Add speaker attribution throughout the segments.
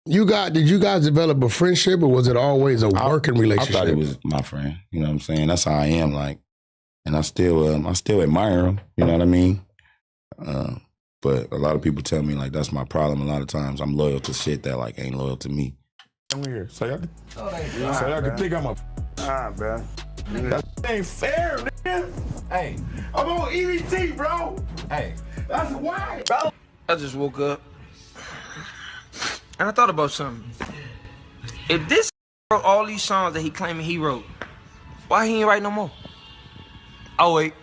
Speaker 1: Did you guys develop a friendship, or was it always a working relationship?
Speaker 2: I thought he was my friend. You know what I'm saying? That's how I am. Like, and I still admire him. You know what I mean? But a lot of people tell me like that's my problem. A lot of times I'm loyal to shit that like ain't loyal to me.
Speaker 3: I'm here, so y'all can think I'm a. Man. That ain't fair, nigga.
Speaker 4: Hey,
Speaker 3: I'm on EBT, bro.
Speaker 4: hey,
Speaker 3: That's why, bro.
Speaker 5: I just woke up and I thought about something. If this wrote all these songs that he claiming he wrote, why he ain't write no more? Oh wait,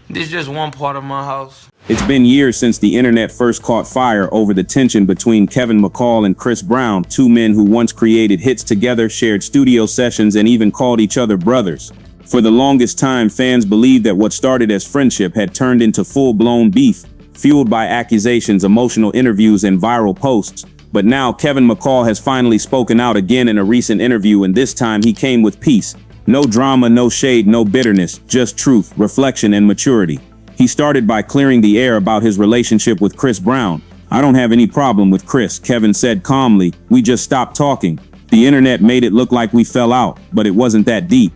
Speaker 5: this is just one part of my house.
Speaker 6: It's been years since the internet first caught fire over the tension between Kevin McCall and Chris Brown, two men who once created hits together, shared studio sessions, and even called each other brothers. For the longest time, fans believed that what started as friendship had turned into full-blown beef, fueled by accusations, emotional interviews, and viral posts. But now Kevin McCall has finally spoken out again in a recent interview, and this time he came with peace. No drama, no shade, no bitterness, just truth, reflection, and maturity. He started by clearing the air about his relationship with Chris Brown. "I don't have any problem with Chris," Kevin said calmly. "We just stopped talking. The internet made it look like we fell out, but it wasn't that deep."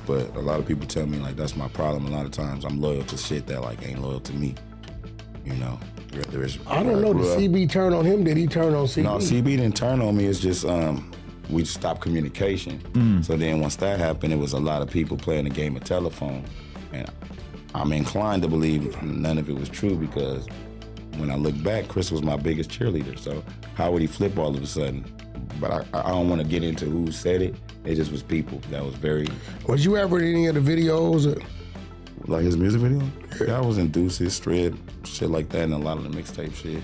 Speaker 2: But a lot of people tell me like that's my problem. A lot of times I'm loyal to shit that like ain't loyal to me. You know,
Speaker 1: I don't know. Did CB turn on him? Did he turn on CB?
Speaker 2: No, CB didn't turn on me. It's just we stopped communication. So then once that happened, it was a lot of people playing a game of telephone, and I'm inclined to believe none of it was true because when I look back, Chris was my biggest cheerleader. So how would he flip all of a sudden? But I don't want to get into who said it. It just was people that was very.
Speaker 1: Was you ever in any of the videos?
Speaker 2: Like his music video? Yeah, I was in Deuces, Strip, shit like that, and a lot of the mixtape shit.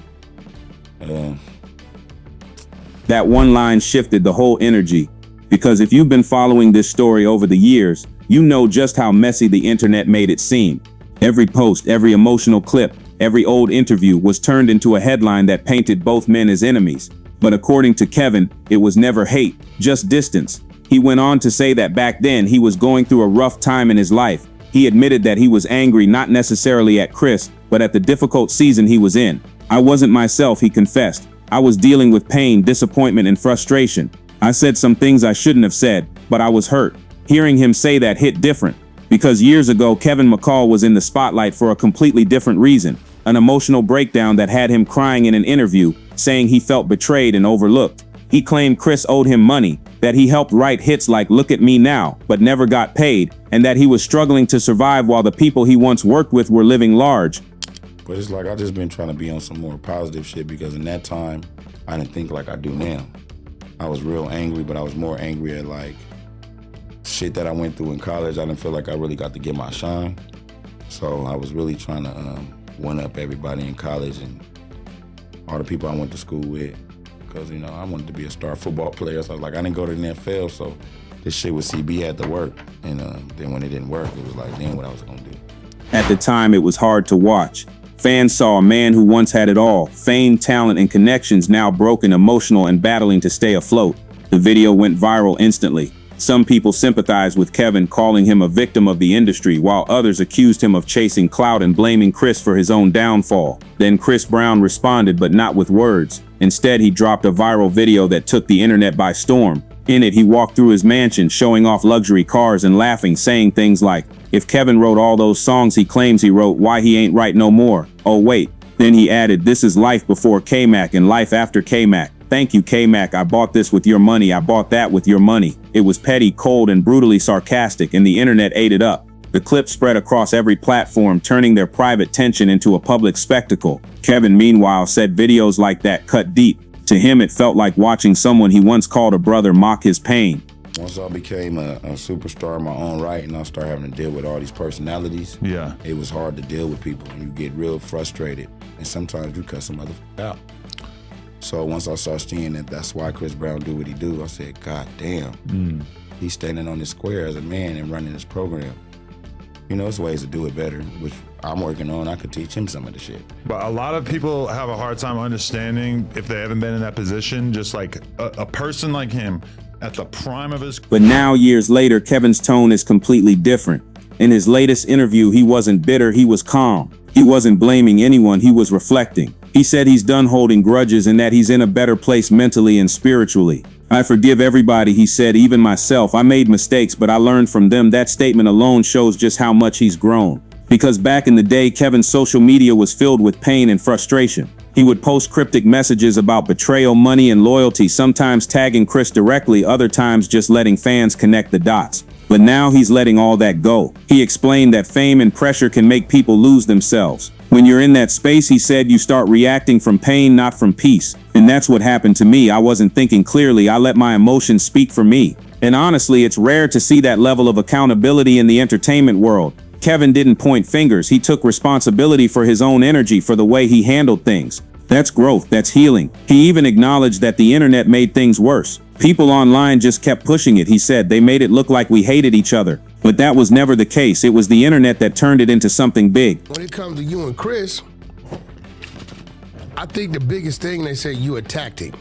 Speaker 6: That one line shifted the whole energy. Because if you've been following this story over the years, you know just how messy the internet made it seem. Every post, every emotional clip, every old interview was turned into a headline that painted both men as enemies. But according to Kevin, it was never hate, just distance. He went on to say that back then he was going through a rough time in his life. He admitted that he was angry not necessarily at Chris, but at the difficult season he was in. "I wasn't myself," he confessed. "I was dealing with pain, disappointment, and frustration. I said some things I shouldn't have said, but I was hurt." Hearing him say that hit different, because years ago Kevin McCall was in the spotlight for a completely different reason, an emotional breakdown that had him crying in an interview, saying he felt betrayed and overlooked. He claimed Chris owed him money, that he helped write hits like "Look at Me Now," but never got paid, and that he was struggling to survive while the people he once worked with were living large.
Speaker 2: But it's like I just been trying to be on some more positive shit because in that time, I didn't think like I do now. I was real angry, but I was more angry at like shit that I went through in college. I didn't feel like I really got to get my shine. So I was really trying to one up everybody in college and all the people I went to school with. Because, you know, I wanted to be a star football player. So I was like, I didn't go to the NFL, so this shit with CB had to work. And then when it didn't work, it was like, then what I was gonna do.
Speaker 6: At the time, it was hard to watch. Fans saw a man who once had it all, fame, talent, and connections, now broken, emotional, and battling to stay afloat. The video went viral instantly. Some people sympathized with Kevin, calling him a victim of the industry, while others accused him of chasing clout and blaming Chris for his own downfall. Then Chris Brown responded, but not with words. Instead, he dropped a viral video that took the internet by storm. In it, he walked through his mansion, showing off luxury cars and laughing, saying things like, "If Kevin wrote all those songs he claims he wrote, why he ain't write no more? Oh wait." Then he added, "This is life before K-Mac and life after K-Mac. Thank you, K-Mac. I bought this with your money. I bought that with your money." It was petty, cold, and brutally sarcastic, and the internet ate it up. The clip spread across every platform, turning their private tension into a public spectacle. Kevin, meanwhile, said videos like that cut deep. To him, it felt like watching someone he once called a brother mock his pain.
Speaker 2: Once I became a superstar in my own right and I started having to deal with all these personalities, it was hard to deal with people. You get real frustrated, and sometimes you cut some motherfucker out. So once I started seeing that that's why Chris Brown do what he do, I said, God damn, he's standing on this square as a man and running this program. You know, there's ways to do it better, which I'm working on. I could teach him some of the shit.
Speaker 3: But a lot of people have a hard time understanding, if they haven't been in that position, just like a person like him at the prime of his...
Speaker 6: But now, years later, Kevin's tone is completely different. In his latest interview, he wasn't bitter, he was calm. He wasn't blaming anyone, he was reflecting. He said he's done holding grudges and that he's in a better place mentally and spiritually. I forgive everybody, he said, even myself. I made mistakes, but I learned from them. That statement alone shows just how much he's grown. Because back in the day, Kevin's social media was filled with pain and frustration. He would post cryptic messages about betrayal, money, and loyalty, sometimes tagging Chris directly, other times just letting fans connect the dots. But now he's letting all that go. He explained that fame and pressure can make people lose themselves. When you're in that space, he said, you start reacting from pain, not from peace. And that's what happened to me. I wasn't thinking clearly. I let my emotions speak for me. And honestly, it's rare to see that level of accountability in the entertainment world. Kevin didn't point fingers. He took responsibility for his own energy, for the way he handled things. That's growth, that's healing. He even acknowledged that the internet made things worse. People online just kept pushing it, he said. They made it look like we hated each other. But that was never the case. It was the internet that turned it into something big.
Speaker 1: When it comes to you and Chris, I think the biggest thing, they say you attacked him.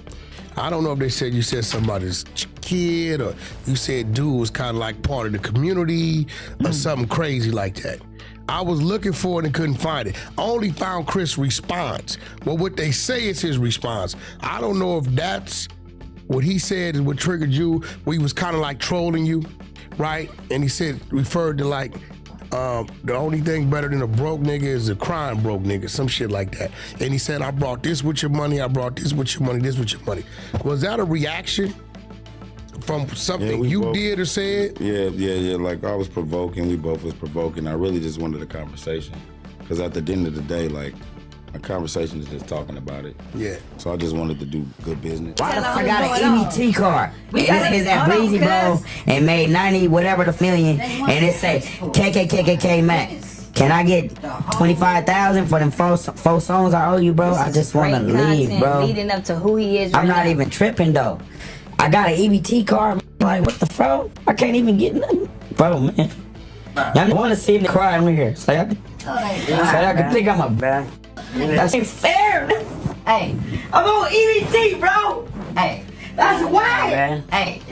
Speaker 1: I don't know if they said you said somebody's kid or you said dude was kind of like part of the community or something crazy like that. I was looking for it and couldn't find it. I only found Chris' response. Well, what they say is his response. I don't know if that's what he said is what triggered you, where he was kind of like trolling you, right? And he said, referred to like, the only thing better than a broke nigga is a crying broke nigga, some shit like that. And he said, I brought this with your money, I brought this with your money, this with your money. Was that a reaction from something you did or said?
Speaker 2: Yeah. Like I was provoking, we both was provoking. I really just wanted a conversation. Because at the end of the day, like, a conversation is just talking about it.
Speaker 1: Yeah.
Speaker 2: So I just wanted to do good business.
Speaker 4: Why the fuck I got an EBT card? And it's at Breezy, bro, and made 90 whatever the million, and it say KKKKK Max. Can I get 25,000 for them four songs I owe you, bro? I just want to leave, bro.
Speaker 7: Leading up to who he is.
Speaker 4: I'm not even tripping though. I got an EBT card. Like what the fuck? I can't even get nothing, bro, man. Y'all want to see me crying right here? So I can think I'm a bad. That's ain't fair.
Speaker 7: Hey,
Speaker 4: I'm on EBT, bro.
Speaker 7: hey,
Speaker 4: That's why.
Speaker 7: hey.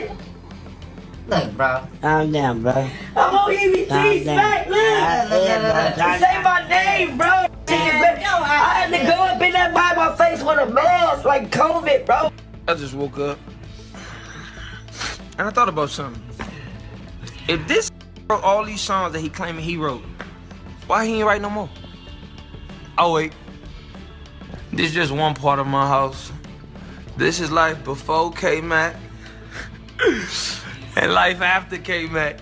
Speaker 7: Look, bro.
Speaker 4: I'm down, bro. I'm on EBT, smack, look. Say my name, bro. I had to go up in that by my face with a mask like COVID, bro.
Speaker 5: I just woke up and I thought about something. If this wrote all these songs that he claiming he wrote, why he ain't write no more? Oh wait, this is just one part of my house. This is life before K-Mac and life after K-Mac.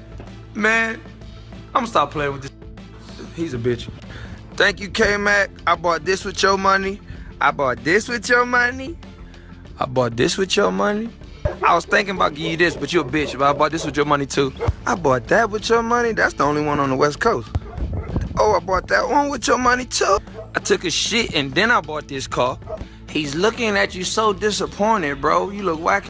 Speaker 5: Man, I'm gonna stop playing with this. He's a bitch. Thank you, K-Mac. I bought this with your money. I bought this with your money. I bought this with your money. I was thinking about giving you this, but you're a bitch. But I bought this with your money too. I bought that with your money. That's the only one on the West Coast. Oh, I bought that one with your money too. I took a shit and then I bought this car. He's looking at you so disappointed, bro. You look whack.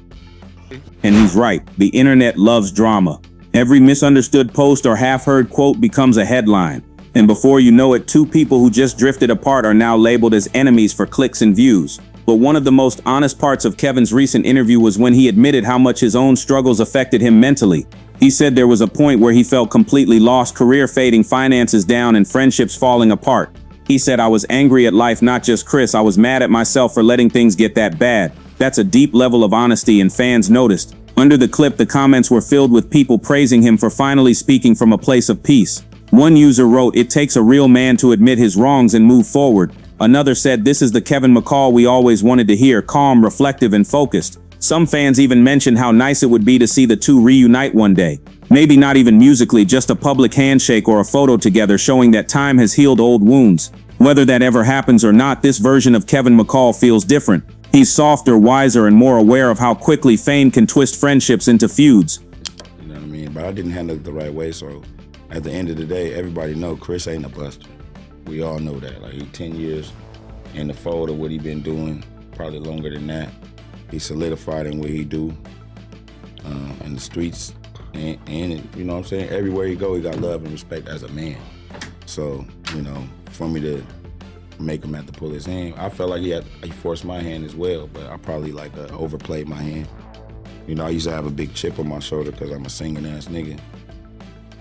Speaker 6: And he's right. The internet loves drama. Every misunderstood post or half-heard quote becomes a headline. And before you know it, two people who just drifted apart are now labeled as enemies for clicks and views. But one of the most honest parts of Kevin's recent interview was when he admitted how much his own struggles affected him mentally. He said there was a point where he felt completely lost, career fading, finances down, and friendships falling apart. He said, I was angry at life, not just Chris. I was mad at myself for letting things get that bad. That's a deep level of honesty, and fans noticed. Under the clip, the comments were filled with people praising him for finally speaking from a place of peace. One user wrote, it takes a real man to admit his wrongs and move forward. Another said, this is the Kevin McCall we always wanted to hear, calm, reflective, and focused. Some fans even mentioned how nice it would be to see the two reunite one day. Maybe not even musically, just a public handshake or a photo together showing that time has healed old wounds. Whether that ever happens or not, this version of Kevin McCall feels different. He's softer, wiser, and more aware of how quickly fame can twist friendships into feuds.
Speaker 2: You know what I mean? But I didn't handle it the right way, so at the end of the day, everybody know Chris ain't a buster. We all know that. Like, he 10 years in the fold of what he been doing, probably longer than that. He solidified in what he do in the streets, and you know what I'm saying? Everywhere he go, he got love and respect as a man. So, you know, for me to make him have to pull his hand, I felt like he forced my hand as well, but I probably like overplayed my hand. You know, I used to have a big chip on my shoulder because I'm a singing ass nigga.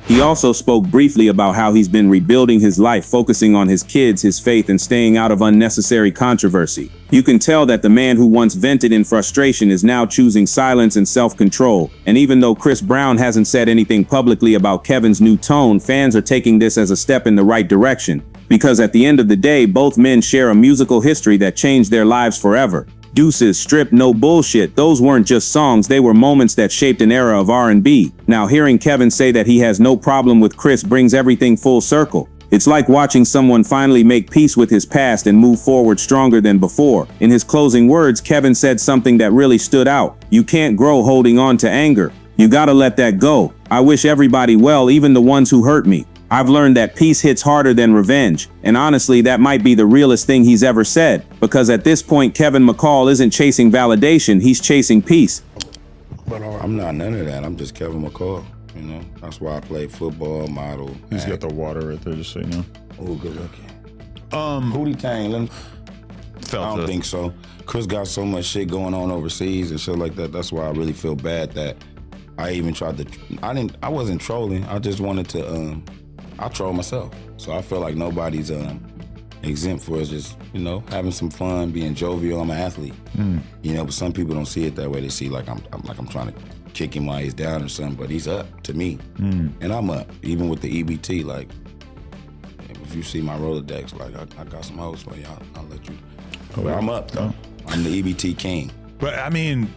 Speaker 6: He also spoke briefly about how he's been rebuilding his life, focusing on his kids, his faith, and staying out of unnecessary controversy. You can tell that the man who once vented in frustration is now choosing silence and self-control. And even though Chris Brown hasn't said anything publicly about Kevin's new tone, fans are taking this as a step in the right direction. Because at the end of the day, both men share a musical history that changed their lives forever. Deuces, Strip, No Bullshit, those weren't just songs, they were moments that shaped an era of R&B. Now hearing Kevin say that he has no problem with Chris brings everything full circle. It's like watching someone finally make peace with his past and move forward stronger than before. In his closing words, Kevin said something that really stood out. You can't grow holding on to anger. You gotta let that go. I wish everybody well, even the ones who hurt me. I've learned that peace hits harder than revenge, and honestly that might be the realest thing he's ever said, because at this point Kevin McCall isn't chasing validation, he's chasing peace.
Speaker 2: I'm not none of that, I'm just Kevin McCall, you know? That's why I play football, model.
Speaker 3: He's got the water right there, just so you know.
Speaker 2: Oh, good looking. Hootie Tang, I don't think so. Chris got so much shit going on overseas and shit like that, that's why I really feel bad that I even tried to, I wasn't trolling, I just wanted to, I troll myself. So I feel like nobody's exempt for us just, you know, having some fun, being jovial. I'm an athlete. You know, but some people don't see it that way. They see like I'm trying to kick him while he's down or something, but he's up to me. And I'm up, even with the EBT. Like, if you see my Rolodex, like I got some hoes for you, I'll let you. But I'm up though. I'm the EBT king.
Speaker 3: But I mean,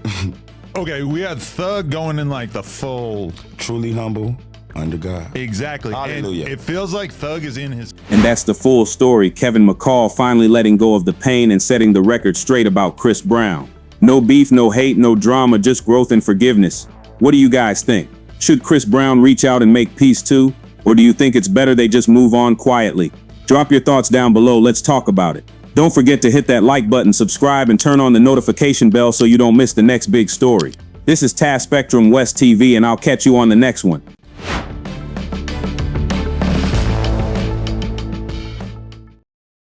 Speaker 3: okay, we had Thug going in like the full.
Speaker 2: Truly humble. Under God.
Speaker 3: Exactly.
Speaker 2: Hallelujah.
Speaker 3: And it feels like Thug is in his.
Speaker 6: And that's the full story. Kevin McCall finally letting go of the pain and setting the record straight about Chris Brown. No beef, no hate, no drama, just growth and forgiveness. What do you guys think? Should Chris Brown reach out and make peace too? Or do you think it's better they just move on quietly? Drop your thoughts down below. Let's talk about it. Don't forget to hit that like button, subscribe, and turn on the notification bell so you don't miss the next big story. This is Taspectrum West TV, and I'll catch you on the next one.